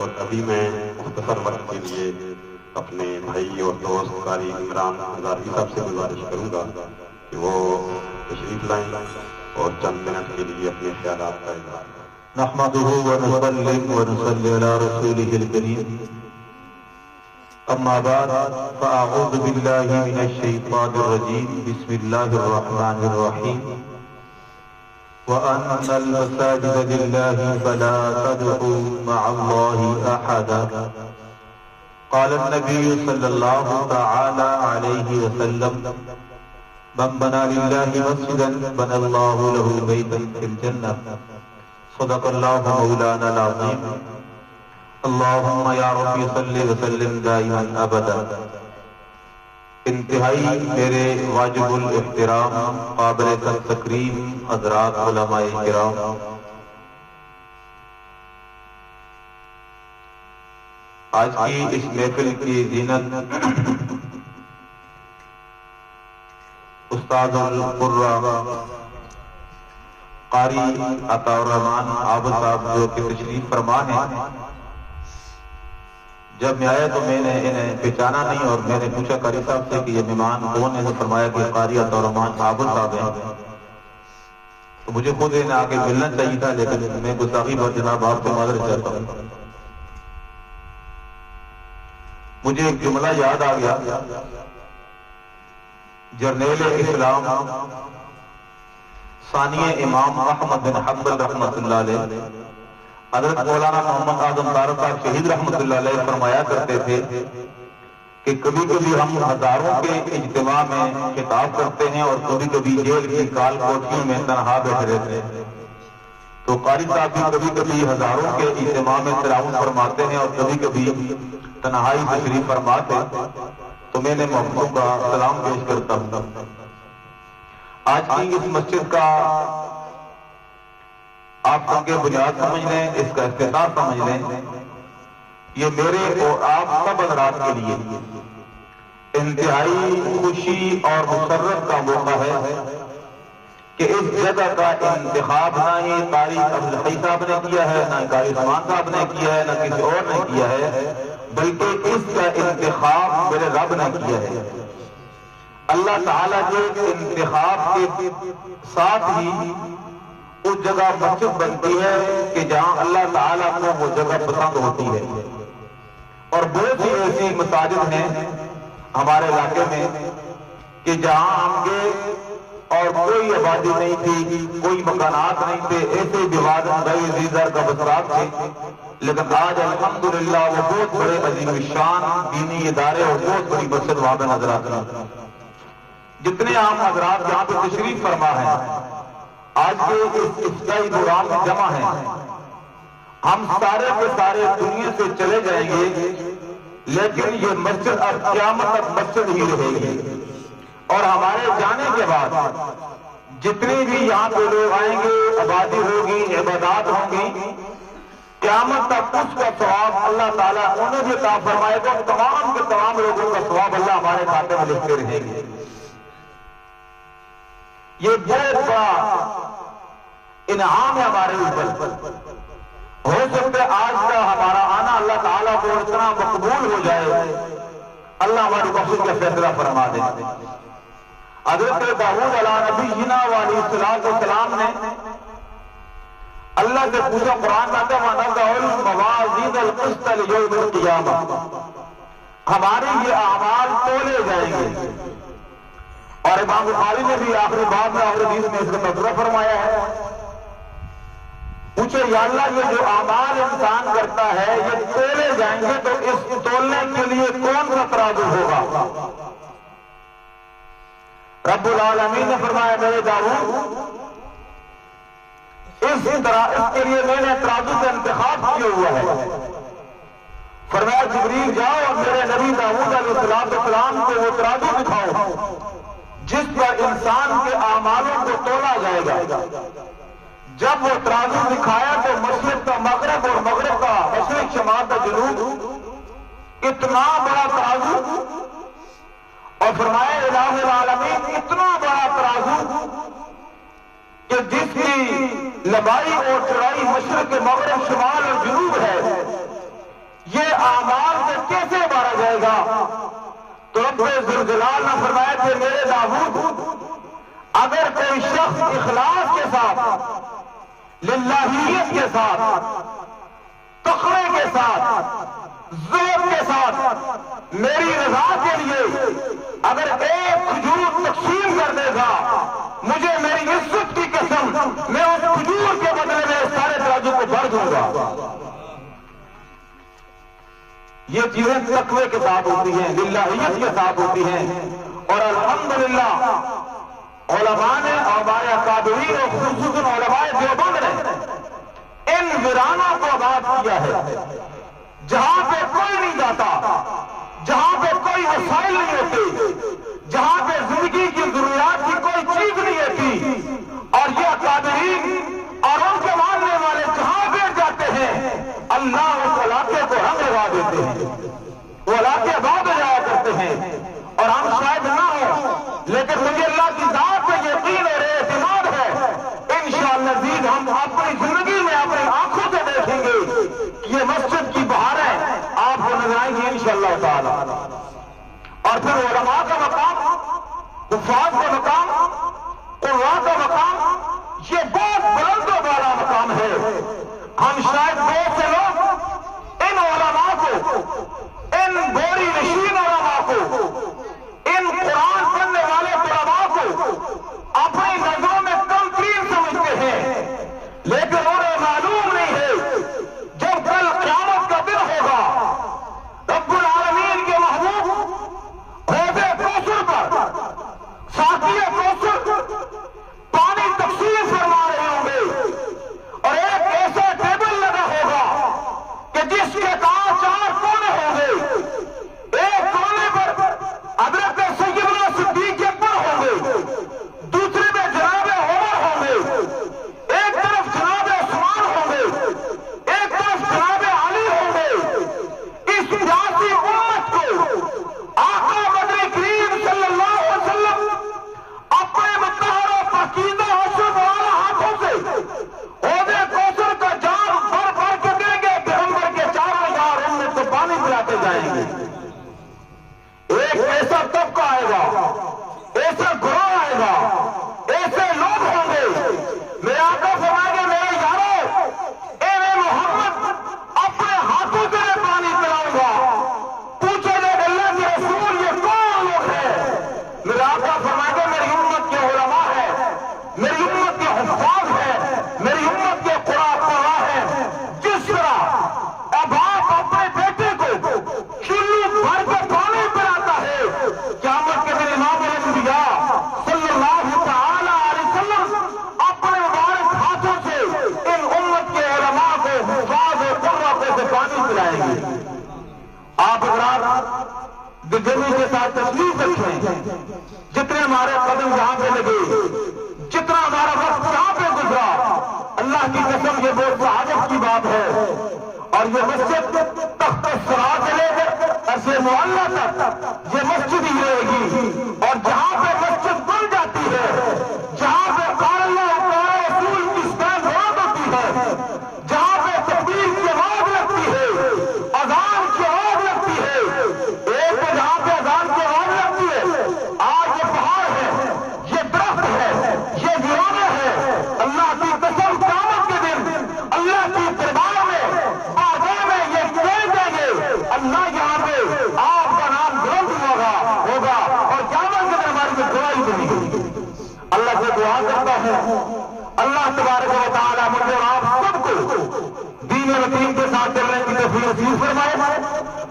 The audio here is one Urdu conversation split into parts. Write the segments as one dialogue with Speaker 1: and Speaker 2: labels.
Speaker 1: اور ابھی میں مختصر وقت کے لیے اپنے بھائی اور دوست قاری عمران ہزاروی صاحب سے گزارش کروں گا کہ وہ تشریف لائیں اور چند منٹ کے لیے اپنے خیالات کا اظہار کریں۔
Speaker 2: نحمده ونصلي على رسوله الكريم أما بعد فأعوذ بالله من الشيطان الرجيم بسم الله الرحمن الرحيم وأن المساجد لله فلا تدعوا مع الله أحدا قال النبي صلى الله تعالى عليه وسلم من بنى لله مسجدا بنى الله له بيتا في الجنة صدق اللہ مولانا العظیم اللہم یا ربی صلی وسلم دائما ابدا۔ انتہائی میرے واجب الاحترام قابل تکریم حضرات علماء کرام، آج کی اس محفل کی زینت استاد القرآن قاری عطا الرحمان عابد صاحب جو کہ تشریف فرما ہیں، جب میں آیا تو میں نے انہیں پہچانا نہیں اور میں نے پوچھا قاری صاحب سے کہ یہ مہمان کون ہے، تو فرمایا کہ قاری عطا الرحمان عابد صاحب ہیں۔ تو مجھے خود انہیں آگے ملنا چاہیے تھا، لیکن میں گستاخی پر جناب آپ سے معذرت چاہتا ہوں۔ مجھے ایک جملہ یاد آ گیا، جرنیل اسلام ثانی امام احمد بن حنبل رحمۃ اللہ علیہ، حضرت مولانا محمد اعظم طارق صاحب شہید رحمۃ اللہ علیہ فرمایا کرتے تھے کہ کبھی کبھی ہم ہزاروں کے اجتماع میں خطاب کرتے ہیں اور کبھی کبھی جیل کی کال کوٹھیوں میں تنہا بیٹھے رہتے ہیں۔ تو قاری صاحب بھی کبھی کبھی ہزاروں کے اجتماع میں تلاوت فرماتے ہیں اور کبھی کبھی تنہائی تشریف فرماتے، تو میں نے محبوب کا سلام پیش کرتا ہوں۔ آج کی اس مسجد کا آپ کے بنیاد سمجھ لیں، اس کا افتتاح سمجھ لیں، یہ میرے اور آپ سب حضرات کے لیے انتہائی خوشی اور مسرت کا موقع ہے کہ اس جگہ کا انتخاب نہ ہی قاری عبدالحی صاحب نے کیا ہے، نہ قاری عثمان صاحب نے کیا ہے، نہ کسی اور نے کیا ہے، بلکہ اس کا انتخاب میرے رب نے کیا ہے۔ اللہ تعالیٰ کے انتخاب کے ساتھ ہی اس جگہ مسجد بنتی ہے کہ جہاں اللہ تعالیٰ کو وہ جگہ پسند ہوتی ہے۔ اور بہت سی ایسی مساجد ہیں ہمارے علاقے میں کہ جہاں ہم گئے اور کوئی آبادی نہیں تھی، کوئی مکانات نہیں تھے، ایسے دیوادن گئے زیزر کا بسرات تھے، لیکن آج الحمدللہ وہ بہت بڑے عظیم الشان دینی ادارے اور بہت بڑی مسجد وہاں پہ نظر آتی ہیں۔ جتنے عام حضرات یہاں پہ تشریف فرما ہیں، آج کے اس افتتاحی دوران میں جمع ہیں، ہم سارے کے سارے دنیا سے چلے جائیں گے، لیکن یہ مسجد اب قیامت تک مسجد ہی رہے گی۔ اور ہمارے جانے کے بعد جتنے بھی یہاں پہ لوگ آئیں گے، آبادی ہوگی، عبادات ہوں گی، قیامت تک اس کا ثواب اللہ تعالیٰ انہیں بھی عطا فرمائے گا، تمام کے تمام لوگوں کا ثواب اللہ ہمارے کھاتے میں لکھتے رہیں گے۔ یہ بہت بڑا انعام ہے ہمارے اوپر۔ ہو سکتا ہے آج کا ہمارا آنا اللہ تعالیٰ کو اتنا مقبول ہو جائے، اللہ ہماری بخشش کا فیصلہ فرما دے۔ حضرت داؤد علیہ نبینا علیہ السلام نے اللہ سے پوچھا، قرآن میں وَنَضَعُ الْمَوَازِينَ الْقِسْطَ لِيَوْمِ الْقِيَامَةِ، ہمارے یہ اعمال تولے جائیں گے۔ اور امام بخاری نے بھی آخری باب میں آخری حدیث میں اس کا تذکرہ فرمایا ہے۔ پوچھے یا اللہ یہ جو اعمال انسان کرتا ہے یہ تولے جائیں گے تو اس تولنے کے لیے کون سا ترازو ہوگا؟ رب العالمین نے فرمایا میرے داؤد اس کے لیے میں نے ترازو کا انتخاب کیا ہوا ہے۔ فرمایا جبریل جاؤ اور میرے نبی داؤد علیہ السلام کو وہ ترازو دکھاؤ جس پر انسان کے اعمالوں کو تولا جائے گا۔ جب وہ ترازو دکھایا تو مشرق کا مغرب اور مغرب کا مشرق، شمال کا جنوب، اتنا بڑا ترازو، اور فرمایا الہ العالمین اتنا بڑا ترازو کہ جس کی لمبائی اور چوڑائی مشرق مغرب شمال اور جنوب ہے، کیسے مارا جائے گا؟ تو رب ذوالجلال نے فرمایا کہ میرے داؤد، اگر کوئی شخص اخلاص کے ساتھ، للہیت کے ساتھ، تقوی کے ساتھ، زور کے ساتھ میری رضا کے لیے اگر ایک کھجور تقسیم کر دے گا، مجھے میری عزت کی قسم، میں اس کھجور کے بدلے میں سارے تراجو کو بھر دوں گا۔ یہ چیزیں تقوی کے ساتھ ہوتی ہیں، للہیت کے ساتھ ہوتی ہیں، اور الحمدللہ علماء نے، علماء اکابرین اور خصوصاً علماء دیوبند نے ان ویرانوں کو آباد کیا ہے، جہاں پہ کوئی نہیں جاتا، جہاں پہ کوئی وسائل نہیں ہوتے، جہاں پہ زندگی کی ضروریات کی کوئی چیز نہیں ہوتی، اور یہ اکابرین اور ان کے ماننے والے جہاں بیٹھ جاتے ہیں، اللہ اس علاقے کو رنگ لگا دیتے ہیں، وہ علاقے آباد ہو جایا کرتے ہیں۔ اور ہم شاید نہ ہوں، لیکن مجھے اللہ کی ذات پہ یقین اور اعتماد ہے، انشاءاللہ عزیز ہم اپنی زندگی میں اپنی آنکھوں سے دیکھیں گے کہ یہ مسجد کی بہاریں آپ کو نظر آئیں گی انشاءاللہ تعالی۔ اور پھر علماء کا مقام، حفاظ کا مقام، قراء کا مقام، یہ بہت بلند و بالا مقام ہے۔ ہم شاید بہت سے لوگ ان علماء کو، ان بوری نشین علماء کو، ان قرآن پڑھنے والے علماء کو اپنی نظروں میں کم ترین سمجھتے ہیں، لیکن انہیں معلوم نہیں ہے جب کل قیامت کا دن ہوگا، رب العالمین کے محبوب حوض کوثر پر، ساقی کوثر پانی تقسیم فرما رہے ہوں گے، اور ایک ایسا ٹیبل لگا ہوگا کہ جس کے چار کونے ہوں گے، ایک کونے پر حضرت سیدنا صدیق اکبر ہوں گے، دوسرے میں جناب عمر ہوں گے، ایک طرف جناب عثمان ہوں گے، ایک طرف جناب علی ہوں گے۔ اس پیاسی امت کو آقا بدر کریم صلی اللہ علیہ وسلم اپنے مطہر و پاکیزہ اشرف والا ہاتھوں سے حوض کوثر کا جام بھر بھر کے دیں گے، پیغمبر کے 4,000 امت کو پانی پلاتے جائیں گے۔ ایک ایسا طبقہ آئے گا، ایسا گروہ آئے گا، ایسے لوگ ہوں گے، میرے آقا فرمائیں گے میرے یارو، اے محمد اپنے ہاتھوں سے میں پانی پلاؤں گا۔ پوچھے گا اللہ کے رسول یہ کون لوگ ہیں؟ میرے آقا فرمائیں گے میری امت کے علماء ہیں، میری امت کے حفاظ ہیں، میری امت کے قراء ہیں۔ جس طرح اب آپ اپنے بیٹے کو چلو بھر کے پانی پلاتا ہے، قیامت کے دن امام الانبیاء صلی اللہ تعالی علیہ وسلم اپنے مبارک ہاتھوں سے ان امت کے علماء کو، حفاظ و قراء کو سے پانی پلائیں گے۔ آپ حضرات دلی کے ساتھ تشریف رکھیں، جتنے ہمارے قدم یہاں پہ لگے، جتنا ہمارا وقت یہاں پہ گزرا، اللہ کی قسم یہ بہت سعادت کی بات ہے۔ اور یہ مسجد تخت الصراع سے لے کر عرص معلیٰ تک یہ مسجد ہی رہے گی، اور جہاں پہ مسجد بن جاتی ہے، جہاں پہ قال اللہ قال رسول کی اسٹینڈ روڈ ہوتی ہے، جہاں پہ تکبیر کی آواز لگتی ہے، اذان کی آواز لگتی ہے، ایک تو جہاں پہ اذان کی آواز لگتی ہے، آج یہ پہاڑ ہے، یہ درخت ہے، یہ ویرانے ہے، اللہ کی قسم قیامت کے دن اللہ کی دربار میں بازار میں یہ کہہ دیں گے اللہ یہاں پہ آپ کا نام بلند ہوگا، اور قیامت کے دن ہماری کو گواہی دینی ہوگی۔ اللہ سے دعا کرتا ہوں اللہ تبارک و تعالیٰ مجھے اور آپ سب کو دین و دین کے ساتھ چلنے کی توفیق نصیب فرمائے۔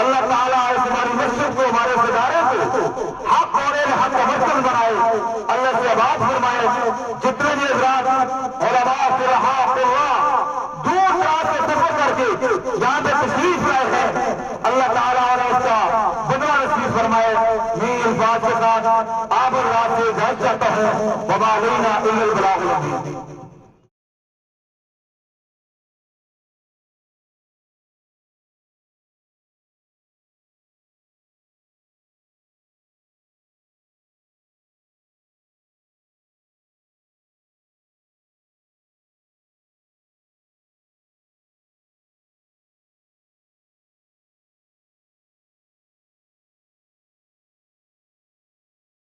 Speaker 2: اللہ تعالیٰ اس ہماری مسجد کو، ہمارے ادارے کو حق اور حق کا مسجد بنائے، اللہ سے آباد فرمائے۔ جتنے بھی حضرات علماء فقہاء قراء دور دراز سے سفر کر کے یہاں پہ تشریف لائے ہیں، اللہ تعالیٰ اس کا بدلہ نصیب فرمائے۔ میں الفاظ کے ساتھ آپ حضرات سے اجازت چاہتا ہوں، وما علینا الا البلاغ المبین۔